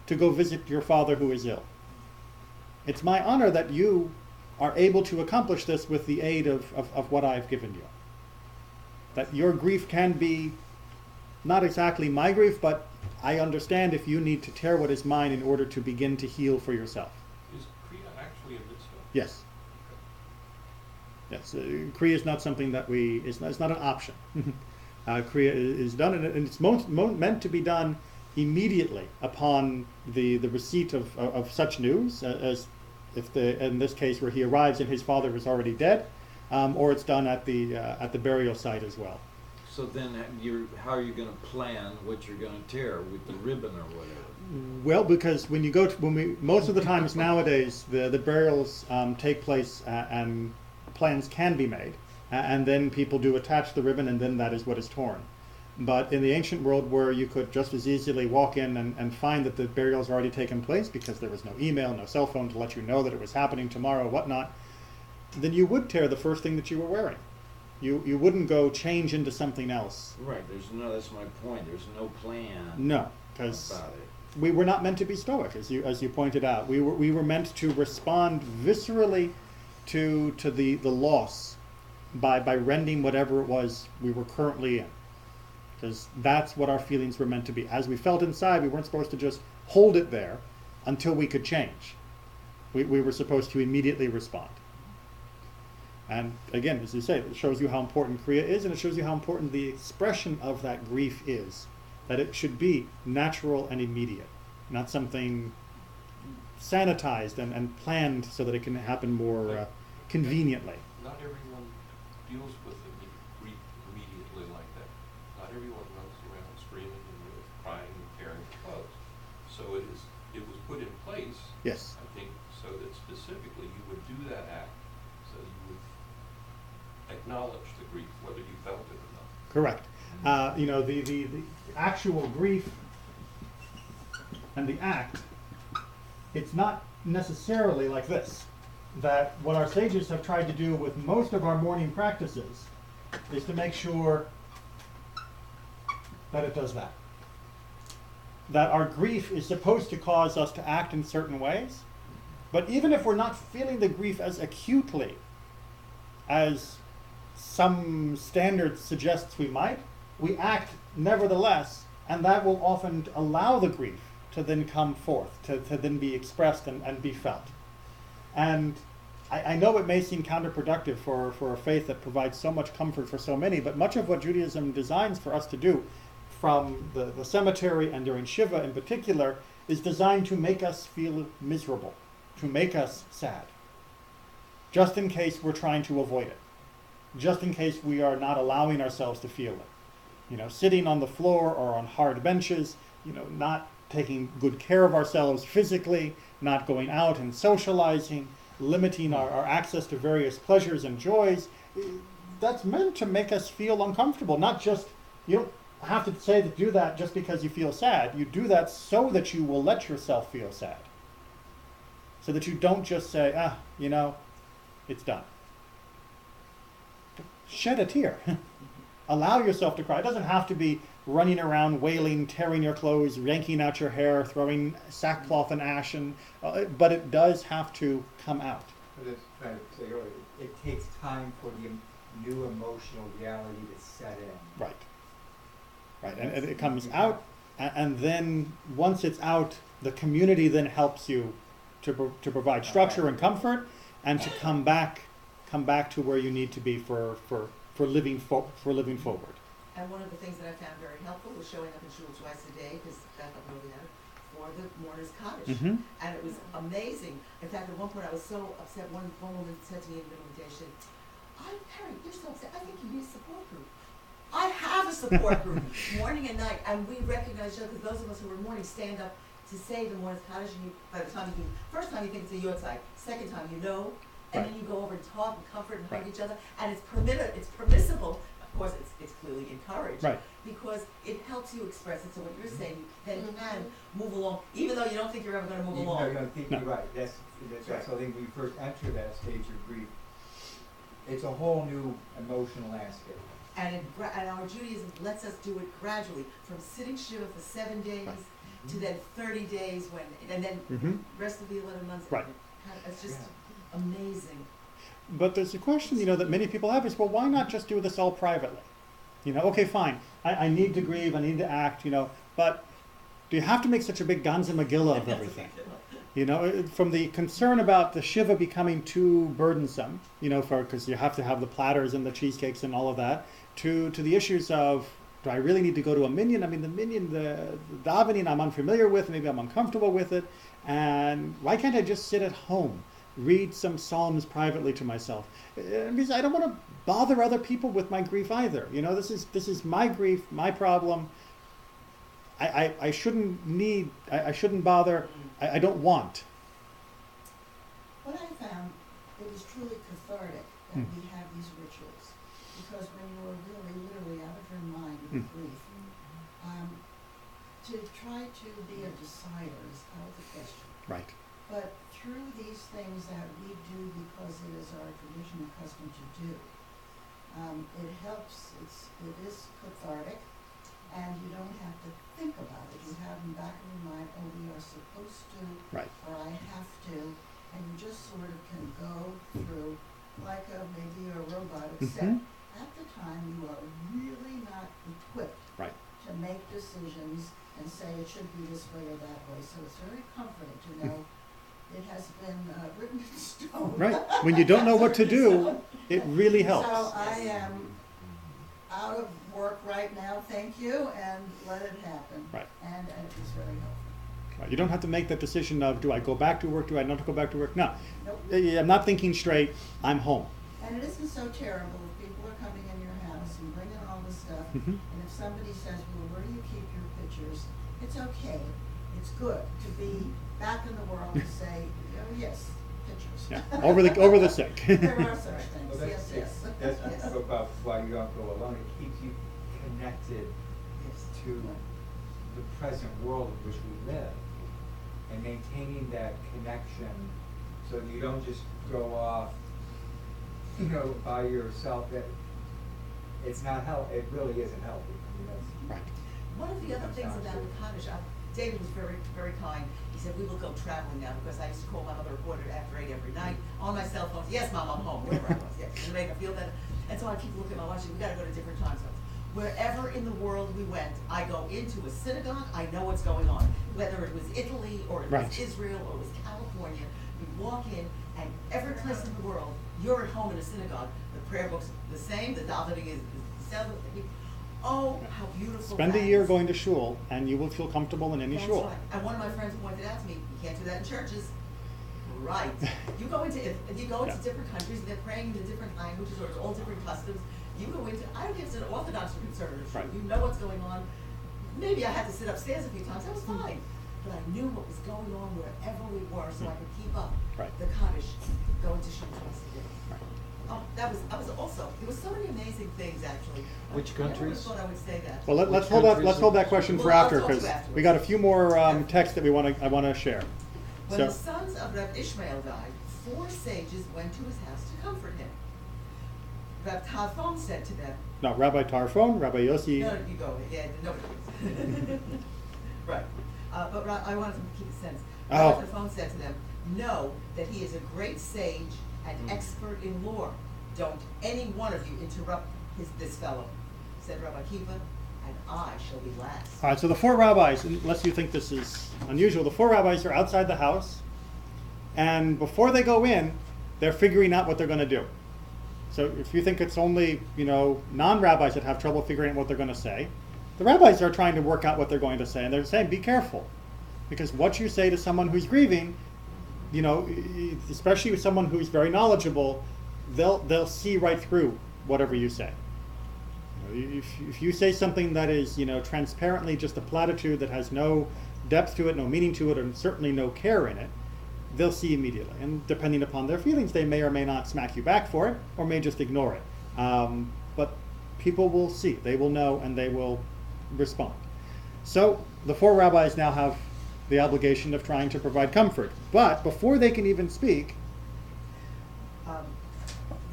Speaker 1: to go visit your father who is ill. It's my honor that you are able to accomplish this with the aid of what I've given you. That your grief can be not exactly my grief, but I understand if you need to tear what is mine in order to begin to heal for yourself.
Speaker 4: Is Kriya actually a mitzvah?
Speaker 1: Yes. Yes, Kriya is not something that it's not an option. Kriya is done, and it's meant to be done immediately upon the receipt of such news, as if in this case where he arrives and his father is already dead, or it's done at the burial site as well.
Speaker 7: So then how are you going to plan what you're going to tear with the ribbon or whatever?
Speaker 1: Well, because most of the times nowadays the burials take place and plans can be made, and then people do attach the ribbon, and then that is what is torn. But in the ancient world, where you could just as easily walk in and find that the burial's already taken place because there was no email, no cell phone to let you know that it was happening tomorrow, whatnot, then you would tear the first thing that you were wearing. You wouldn't go change into something else.
Speaker 7: Right, that's my point, there's no plan
Speaker 1: No, because
Speaker 7: about it.
Speaker 1: we were not meant to be stoic, as you pointed out. We were meant to respond viscerally to the loss by rending whatever it was we were currently in. Because that's what our feelings were meant to be. As we felt inside, we weren't supposed to just hold it there until we could change. We were supposed to immediately respond. And again, as you say, it shows you how important Kriya is, and it shows you how important the expression of that grief is. That it should be natural and immediate, not something sanitized and planned so that it can happen more conveniently.
Speaker 4: Not everyone deals with the grief immediately like that. Not everyone runs around screaming and crying and tearing clothes. So it was put in place,
Speaker 1: Yes.
Speaker 4: I think, so that specifically you would do that act, so you would acknowledge the grief, whether you felt it or not.
Speaker 1: Correct. The actual grief and the act, it's not necessarily like this. That what our sages have tried to do with most of our morning practices is to make sure that it does that. That our grief is supposed to cause us to act in certain ways, but even if we're not feeling the grief as acutely as some standard suggests we might, we act nevertheless, and that will often allow the grief to then come forth, to then be expressed and be felt. And I know it may seem counterproductive for a faith that provides so much comfort for so many, but much of what Judaism designs for us to do, from the cemetery and during Shiva in particular, is designed to make us feel miserable, to make us sad, just in case we're trying to avoid it, just in case we are not allowing ourselves to feel it. Sitting on the floor or on hard benches, not taking good care of ourselves physically, not going out and socializing, limiting our access to various pleasures and joys. That's meant to make us feel uncomfortable. Not just, you don't have to say to do that just because you feel sad. You do that so that you will let yourself feel sad. So that you don't just say, it's done. Shed a tear. Allow yourself to cry. It doesn't have to be running around wailing, tearing your clothes, yanking out your hair, throwing sackcloth and ash, but it does have to come out.
Speaker 6: I was trying to say earlier, it takes time for the new emotional reality to set in.
Speaker 1: Right, and it comes out, and then once it's out, the community then helps you to provide structure and comfort, and to come back to where you need to be for living forward.
Speaker 2: And one of the things that I found very helpful was showing up in shul twice a day, because that's what we had, for the mourner's cottage.
Speaker 1: Mm-hmm.
Speaker 2: And it was amazing. In fact, at one point I was so upset, one woman said to me in the middle of the day, she said, Harry, you're so upset, I think you need a support group. I have a support group, morning and night, and we recognize each other, because those of us who were mourning stand up to say the mourner's cottage, and by the time first time you think it's a yortzeit, second time and
Speaker 1: Right.
Speaker 2: then you go over and talk and comfort and hug
Speaker 1: Right.
Speaker 2: each other, and it's permissible. Of course, it's clearly encouraged,
Speaker 1: Right.
Speaker 2: because it helps you express it. So what you're saying, then you can move along, even though you don't think you're ever going to move
Speaker 6: Even though
Speaker 2: along.
Speaker 6: you don't think
Speaker 1: No.
Speaker 6: you're right, that's right. So I think when we first enter that stage of grief, it's a whole new emotional aspect.
Speaker 2: And our Judaism lets us do it gradually, from sitting Shiva for 7 days
Speaker 1: Right.
Speaker 2: to then 30 days and then
Speaker 1: Mm-hmm.
Speaker 2: rest of the 11 months.
Speaker 1: Right.
Speaker 2: It's just
Speaker 6: Yeah.
Speaker 2: amazing.
Speaker 1: But there's a question, that many people have is, well, why not just do this all privately? Okay, fine. I need to grieve, I need to act, but do you have to make such a big Ganza Megillah of everything? From the concern about the Shiva becoming too burdensome, because you have to have the platters and the cheesecakes and all of that, to the issues of, do I really need to go to a minyan? I mean, the minyan, the davening I'm unfamiliar with, maybe I'm uncomfortable with it, and why can't I just sit at home, read some psalms privately to myself? Because I don't want to bother other people with my grief either. This is my grief, my problem. I shouldn't bother. I don't want.
Speaker 5: What I found, it was truly cathartic that we have these rituals. because when you are really literally out of your mind
Speaker 1: Mm.
Speaker 5: with grief, to try to be a decider is out of the question.
Speaker 1: Right.
Speaker 5: But through these things that we do because it is our tradition and custom to do, it helps, it is cathartic, and you don't have to think about it. You have in the back of your mind, oh, we are supposed to,
Speaker 1: Right.
Speaker 5: or I have to, and you just sort of can go through like maybe a robot, except at the time you are really not equipped
Speaker 1: Right.
Speaker 5: to make decisions and say it should be this way or that way. So it's very comforting to know it has been written in stone.
Speaker 1: Right. When you don't know what to do, it really helps.
Speaker 5: So I am out of work right now, thank you, and let it happen.
Speaker 1: Right.
Speaker 5: And it was very helpful.
Speaker 1: Right. You don't have to make the decision of, do I go back to work, do I not go back to work? No.
Speaker 5: Nope.
Speaker 1: I'm not thinking straight, I'm home.
Speaker 5: And it isn't so terrible if people are coming in your house and bringing all this stuff,
Speaker 1: Mhm.
Speaker 5: and if somebody says, well, where do you keep your pictures? It's okay. It's good to be back in the world to say, oh, yes, pictures.
Speaker 1: Yeah. Over the sick.
Speaker 5: There are such things,
Speaker 6: Well,
Speaker 5: yes, yes.
Speaker 6: That's
Speaker 5: Yes.
Speaker 6: about why you don't go alone. It keeps you connected
Speaker 5: Yes.
Speaker 6: to the present world in which we live, and maintaining that connection so you don't just go off, by yourself. That it's not it really isn't healthy. I mean, that's,
Speaker 1: Right.
Speaker 2: One of the other things about the cottage, David was very, very kind. He said, we will go traveling now, because I used to call my mother a quarter after 8 every night on my cell phone. Yes, Mom, I'm home, wherever I was, to make her feel better. And so I keep looking at my watch, we gotta go to different time zones. Wherever in the world we went, I go into a synagogue, I know what's going on. Whether it was Italy, or it was
Speaker 1: Right.
Speaker 2: Israel, or it was California, you walk in, and every place in the world, you're at home in a synagogue. The prayer book's the same, the davening is the same. Oh, how beautiful
Speaker 1: Spend a
Speaker 2: that
Speaker 1: year
Speaker 2: is.
Speaker 1: going to shul, and you will feel comfortable in any
Speaker 2: That's
Speaker 1: shul.
Speaker 2: right. And one of my friends pointed out to me, you can't do that in churches. Right. You go into
Speaker 1: Yeah.
Speaker 2: different countries, and they're praying in the different languages, or it's all different customs. You go into, I don't care if it's an Orthodox or conservative shul,
Speaker 1: Right.
Speaker 2: you know what's going on. Maybe I had to sit upstairs a few times, that was fine. But I knew what was going on wherever we were, so I could keep up.
Speaker 1: Right.
Speaker 2: The Kaddish, going to shul twice a day.
Speaker 1: Right.
Speaker 2: Oh, I was also, there were so many amazing things, actually.
Speaker 7: Which
Speaker 2: I never
Speaker 7: countries?
Speaker 2: thought I would say that.
Speaker 1: Well, let's
Speaker 7: Which
Speaker 1: hold that.
Speaker 7: countries
Speaker 1: Let's hold that question for
Speaker 2: Well, I'll
Speaker 1: after,
Speaker 2: talk to you
Speaker 1: because
Speaker 2: afterwards.
Speaker 1: we got a few more texts that I want to share.
Speaker 2: When
Speaker 1: So-
Speaker 2: the sons of Reb Ishmael died, 4 sages went to his house to comfort him. Reb Tarfon said to them,
Speaker 1: No, Rabbi Tarfon, Rabbi Yossi.
Speaker 2: no, you go, yeah, nobody is. Right, but I wanted to keep it sense.
Speaker 1: Oh.
Speaker 2: Reb Tarfon said to them, know that he is a great sage and expert in lore. Don't any one of you interrupt this fellow, said Rabbi Kiva, and I shall be last.
Speaker 1: All right, so the 4 rabbis, unless you think this is unusual, the 4 rabbis are outside the house, and before they go in, they're figuring out what they're going to do. So if you think it's only, non-rabbis that have trouble figuring out what they're going to say, the rabbis are trying to work out what they're going to say, and they're saying, be careful, because what you say to someone who's grieving, especially with someone who's very knowledgeable, they'll see right through whatever you say. If you say something that is, transparently just a platitude that has no depth to it, no meaning to it, and certainly no care in it, they'll see immediately. And depending upon their feelings, they may or may not smack you back for it, or may just ignore it. But people will see, they will know, and they will respond. So the 4 rabbis now have the obligation of trying to provide comfort. But before they can even speak,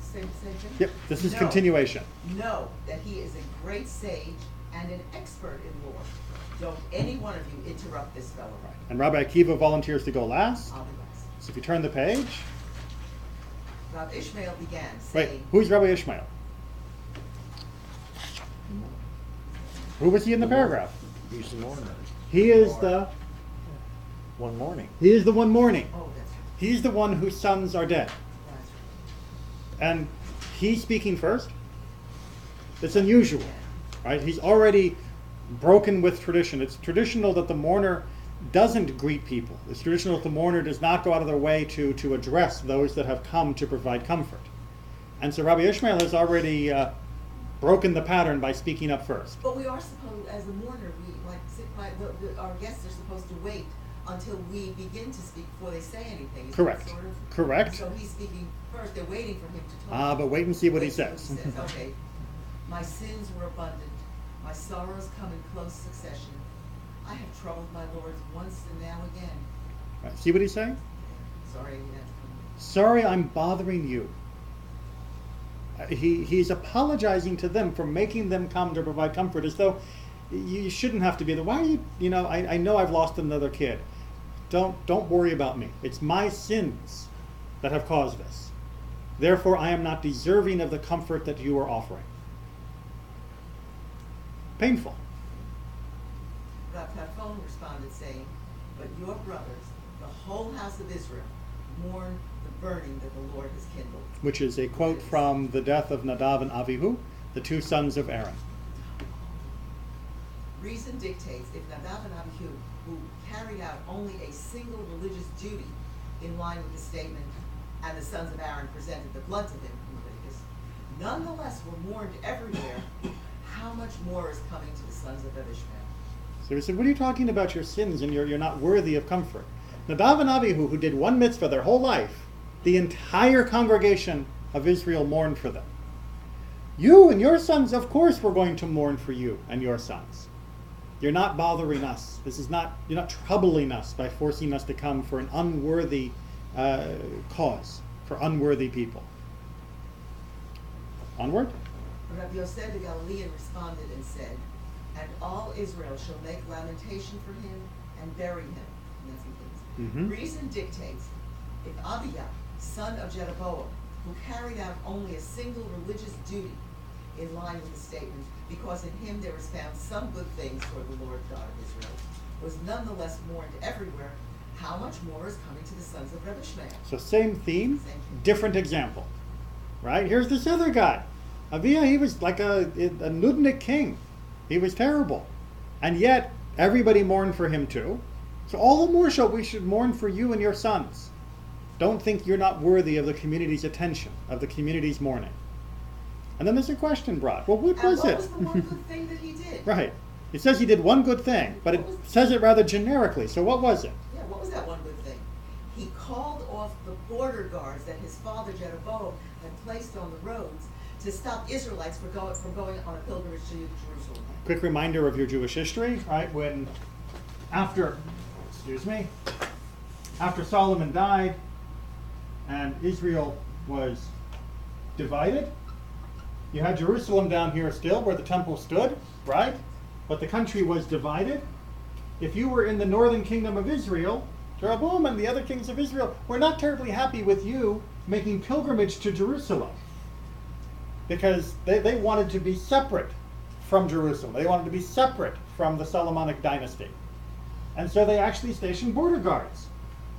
Speaker 2: Same thing?
Speaker 1: yep, this is
Speaker 2: No.
Speaker 1: continuation.
Speaker 2: Know that he is a great sage and an expert in lore. Don't any one of you interrupt this fellow.
Speaker 1: And Rabbi Akiva volunteers to go last.
Speaker 2: I'll be last.
Speaker 1: So if you turn the page,
Speaker 2: Rabbi Ishmael began,
Speaker 1: wait,
Speaker 2: saying,
Speaker 1: who's Rabbi Ishmael? Who was he in the paragraph?
Speaker 7: He's the mourner.
Speaker 1: He is the
Speaker 7: One morning.
Speaker 1: one mourning.
Speaker 2: oh, that's right.
Speaker 1: He's the one whose sons are dead.
Speaker 2: That's
Speaker 1: And he's speaking first. It's unusual, right? He's already broken with tradition. It's traditional that the mourner doesn't greet people. It's traditional that the mourner does not go out of their way to address those that have come to provide comfort. And so Rabbi Ishmael has already broken the pattern by speaking up first.
Speaker 2: But we are supposed, as a mourner, sit by, our guests are supposed to wait until we begin to speak before they say anything. Is
Speaker 1: Correct.
Speaker 2: that sort of?
Speaker 1: Correct.
Speaker 2: So he's speaking first, they're waiting for him to talk.
Speaker 1: But wait and see what he
Speaker 2: Wait and
Speaker 1: says.
Speaker 2: Okay. My sins were abundant. My sorrows come in close succession. I have troubled my lords once and now again.
Speaker 1: Right. See what he's saying?
Speaker 2: Sorry, you have to come.
Speaker 1: Sorry, I'm bothering you. He's apologizing to them for making them come to provide comfort, as though you shouldn't have to be there. Why are you, I know I've lost another kid. Don't worry about me. It's my sins that have caused this. Therefore, I am not deserving of the comfort that you are offering. Painful.
Speaker 2: Rav Tarfon responded, saying, "But your brothers, the whole house of Israel, mourn the burning that the Lord has kindled."
Speaker 1: Which is a quote from the death of Nadav and Avihu, the two sons of Aaron.
Speaker 2: Reason dictates if Nadav and Abihu, who carried out only a single religious duty in line with the statement, "And the sons of Aaron presented the blood to him," in Leviticus, nonetheless were mourned everywhere, how much more is coming to the sons of Ishmael?
Speaker 1: So he said, what are you talking about your sins and you're not worthy of comfort? Nadav and Abihu, who did one mitzvah their whole life, the entire congregation of Israel mourned for them. You and your sons, of course, were going to mourn for you and your sons. You're not bothering us. You're not troubling us by forcing us to come for an unworthy cause, for unworthy people. Onward.
Speaker 2: Rabbi Yosef the Galilean responded and said, "And all Israel shall make lamentation for him and bury him." And that's in Kings.
Speaker 1: Mhm.
Speaker 2: Reason dictates if Abijah, son of Jeroboam, who carried out only a single religious duty in line with the statement, because in him there is found some good things toward the Lord God of Israel, was nonetheless mourned everywhere, how much more is coming to the sons of Ishmael?
Speaker 1: So same theme,
Speaker 2: Same theme.
Speaker 1: different example. Right? Here's this other guy. Aviyah, he was like a nudnik king. He was terrible. And yet, everybody mourned for him too. So all the more so we should mourn for you and your sons. Don't think you're not worthy of the community's attention, of the community's mourning. And then there's a question brought. Well, what was
Speaker 2: And
Speaker 1: it?
Speaker 2: what was the one good thing that he did?
Speaker 1: Right. It says he did one good thing, but it says it rather generically. So what was it?
Speaker 2: Yeah, what was that one good thing? He called off the border guards that his father Jeroboam had placed on the roads to stop Israelites from going on a pilgrimage to Jerusalem.
Speaker 1: Quick reminder of your Jewish history, right? When after Solomon died and Israel was divided, you had Jerusalem down here still where the temple stood, right? But the country was divided. If you were in the northern kingdom of Israel, Jeroboam and the other kings of Israel were not terribly happy with you making pilgrimage to Jerusalem, because they wanted to be separate from Jerusalem. They wanted to be separate from the Solomonic dynasty. And so they actually stationed border guards.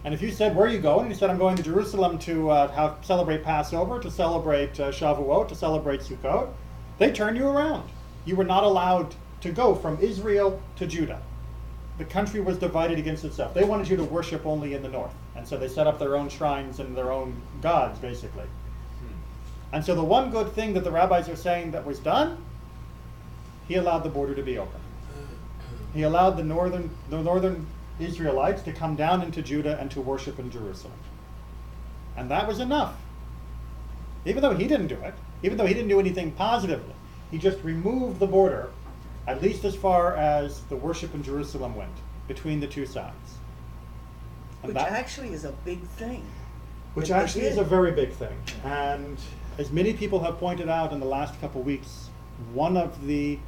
Speaker 1: And if you said, where are you going? And you said, I'm going to Jerusalem to celebrate Passover, to celebrate Shavuot, to celebrate Sukkot, they turned you around. You were not allowed to go from Israel to Judah. The country was divided against itself. They wanted you to worship only in the north. And so they set up their own shrines and their own gods, basically. And so the one good thing that the rabbis are saying that was done, he allowed the border to be open. He allowed the northern Israelites to come down into Judah and to worship in Jerusalem. And that was enough. Even though he didn't do it, even though he didn't do anything positively, he just removed the border, at least as far as the worship in Jerusalem went, between the two sides. And
Speaker 8: Which actually is a big thing.
Speaker 1: Which
Speaker 8: that they
Speaker 1: actually is
Speaker 8: did.
Speaker 1: a very big thing. And as many people have pointed out in the last couple of weeks, one of the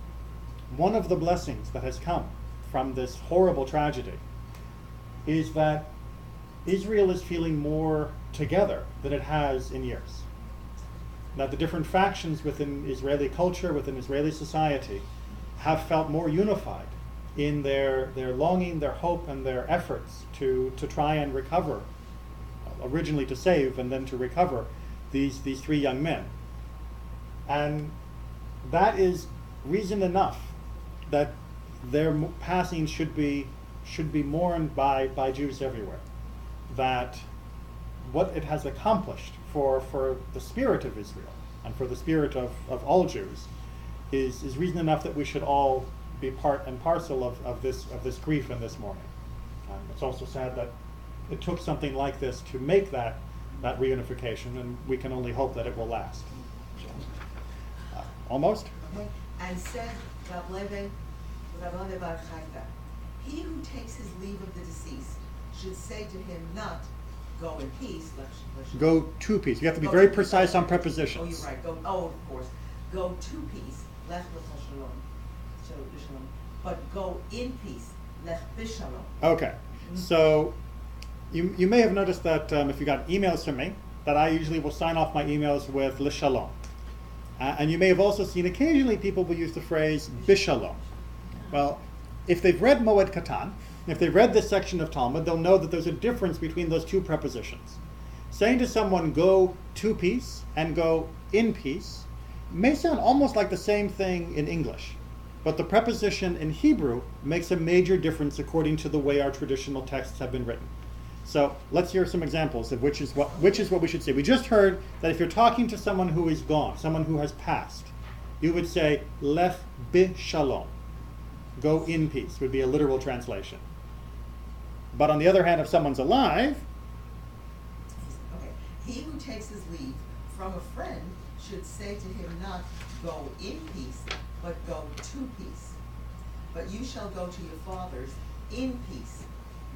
Speaker 1: blessings that has come from this horrible tragedy is that Israel is feeling more together than it has in years. That the different factions within Israeli culture, within Israeli society, have felt more unified in their longing, their hope, and their efforts to try and recover, originally to save and then to recover these three young men. And that is reason enough that their passing should be mourned by Jews everywhere. That what it has accomplished for the spirit of Israel and for the spirit of all Jews is reason enough that we should all be part and parcel of this grief and this mourning. It's also sad that it took something like this to make that reunification, and we can only hope that it will last. almost.
Speaker 2: Okay? And said, Rableve Bar Chayta, he who takes his leave of the deceased should say to him not, go in peace.
Speaker 1: Go to peace. You have to be
Speaker 2: Go
Speaker 1: very
Speaker 2: to
Speaker 1: precise
Speaker 2: peace.
Speaker 1: on
Speaker 2: Oh,
Speaker 1: prepositions.
Speaker 2: you're right. Go. Oh, of course. Go to peace. Lech lecha shalom. Shalom. But go in peace. Lech b'shalom.
Speaker 1: Okay, so you may have noticed that if you got emails from me, that I usually will sign off my emails with l'shalom. And you may have also seen occasionally people will use the phrase b'shalom. Well, if they've read Moed Katan, if they've read this section of Talmud, they'll know that there's a difference between those two prepositions. Saying to someone, go to peace, and go in peace, may sound almost like the same thing in English. But the preposition in Hebrew makes a major difference according to the way our traditional texts have been written. So let's hear some examples of which is what we should say. We just heard that if you're talking to someone who is gone, someone who has passed, you would say, lech b'shalom. Go in peace would be a literal translation. But on the other hand, if someone's alive,
Speaker 2: Okay. He who takes his leave from a friend should say to him not, go in peace, but go to peace. But you shall go to your fathers in peace.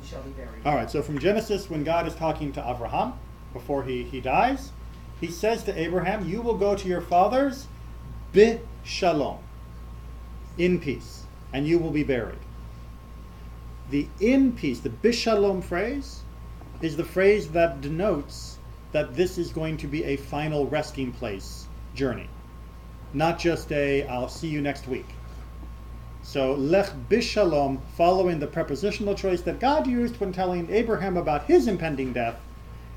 Speaker 2: You shall be buried.
Speaker 1: all right, so from Genesis, when God is talking to Abraham before he dies, he says to Abraham, you will go to your fathers b'shalom, in peace, and you will be buried. The in peace, the b'shalom phrase, is the phrase that denotes that this is going to be a final resting place journey, not just a I'll see you next week. So lech b'shalom, following the prepositional choice that God used when telling Abraham about his impending death,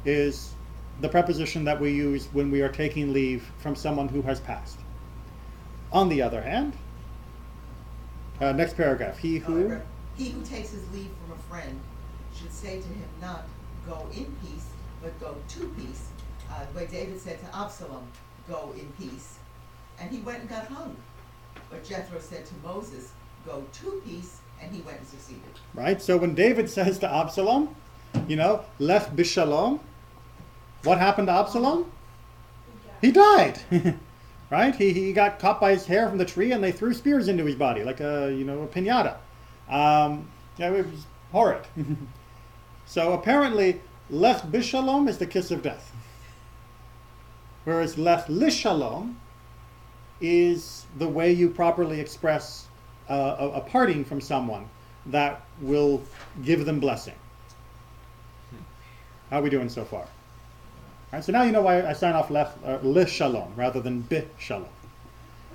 Speaker 1: is the preposition that we use when we are taking leave from someone who has passed. On the other hand, next paragraph, he who
Speaker 2: takes his leave from a friend should say to him not, go in peace, but go to peace. The way David said to Absalom, go in peace. And he went and got hung. But Jethro said to Moses, go to peace, and he went and succeeded.
Speaker 1: Right? So when David says to Absalom, lech b'shalom, what happened to Absalom? He died. Right? He got caught by his hair from the tree, and they threw spears into his body, like a piñata. It was horrid. So apparently, lech b'shalom is the kiss of death. Whereas lech lishalom is the way you properly express a parting from someone that will give them blessing. How are we doing so far? All right, so now you know why I sign off lishalom rather than b'shalom.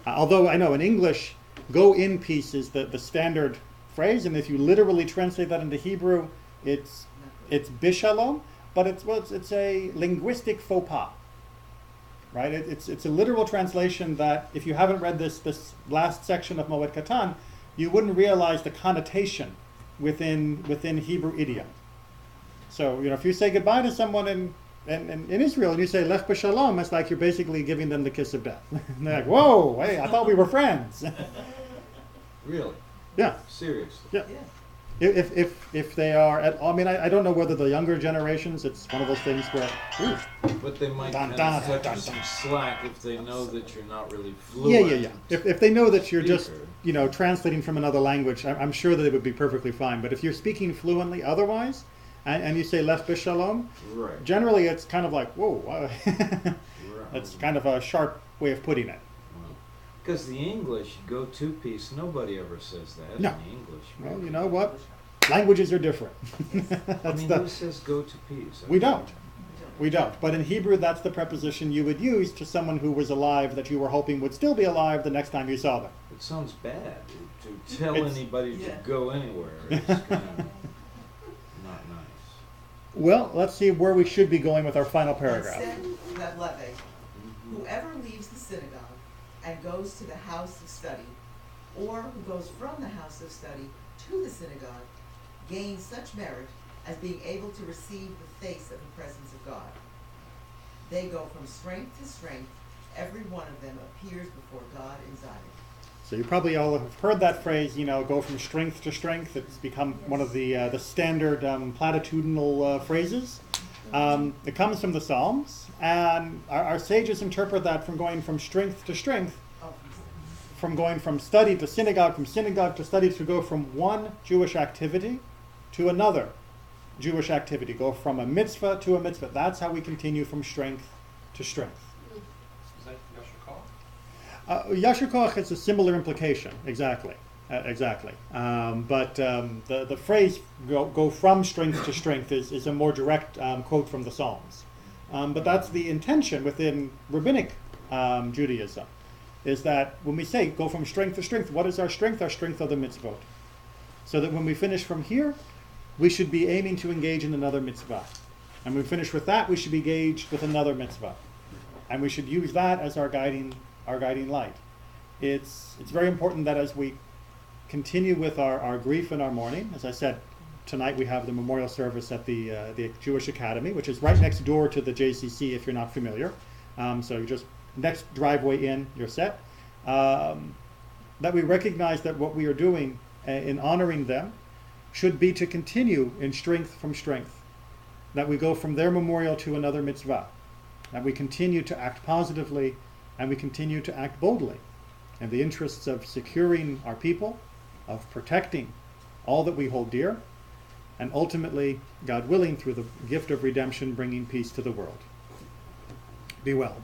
Speaker 1: Although I know in English, go in peace is the standard phrase, and if you literally translate that into Hebrew, it's b'shalom, but it's a linguistic faux pas. Right? It's a literal translation that if you haven't read this last section of Moed Katan, you wouldn't realize the connotation within Hebrew idiom. So if you say goodbye to someone in Israel and you say lech b'shalom, it's like you're basically giving them the kiss of death. And they're like, whoa, hey, I thought we were friends.
Speaker 7: Really?
Speaker 1: Yeah.
Speaker 7: Seriously?
Speaker 1: Yeah. If they are I don't know whether the younger generations, it's one of those things where, ooh.
Speaker 7: But they might kind of cut you some slack if they know that you're not really fluent.
Speaker 1: Yeah. If they know that you're just, translating from another language, I'm sure that it would be perfectly fine. But if you're speaking fluently otherwise, and you say lech b'shalom,
Speaker 7: right.
Speaker 1: Generally it's kind of like, whoa.
Speaker 7: Right.
Speaker 1: That's kind of a sharp way of putting it.
Speaker 7: Because the English, go to peace, nobody ever says that
Speaker 1: No.
Speaker 7: in the English.
Speaker 1: Well, you know what? Languages are different.
Speaker 7: Who says go to peace?
Speaker 1: We don't. We don't. But in Hebrew, that's the preposition you would use to someone who was alive that you were hoping would still be alive the next time you saw them.
Speaker 7: It sounds bad to tell
Speaker 1: It's-
Speaker 7: anybody to go anywhere. It's kind of not nice.
Speaker 1: Well, let's see where we should be going with our final paragraph.
Speaker 2: And said Rableve, whoever leaves the synagogue and goes to the house of study, or who goes from the house of study to the synagogue, gains such merit as being able to receive the face of the presence of God. They go from strength to strength. Every one of them appears before God in Zion.
Speaker 1: So you probably all have heard that phrase, go from strength to strength. It's become one of the standard platitudinal phrases. It comes from the Psalms, and our sages interpret that from going from strength to strength from going from study to synagogue, from synagogue to study, to go from one Jewish activity to another Jewish activity, go from a mitzvah to a mitzvah. That's how we continue from strength to strength.
Speaker 4: Is that Yasher Koach?
Speaker 1: Yasher Koach has a similar implication, exactly. But the phrase go from strength to strength is a more direct quote from the Psalms. But that's the intention within rabbinic Judaism, is that when we say go from strength to strength, what is our strength? Our strength are the mitzvot. So that when we finish from here, we should be aiming to engage in another mitzvah. And when we finish with that, we should be engaged with another mitzvah. And we should use that as our guiding light. It's very important that as we continue with our grief and our mourning, as I said, tonight we have the memorial service at the Jewish Academy, which is right next door to the JCC if you're not familiar. So you just next driveway in, you're set. That we recognize that what we are doing in honoring them should be to continue in strength from strength. That we go from their memorial to another mitzvah. That we continue to act positively and we continue to act boldly in the interests of securing our people, of protecting all that we hold dear, and ultimately, God willing, through the gift of redemption, bringing peace to the world. Be well.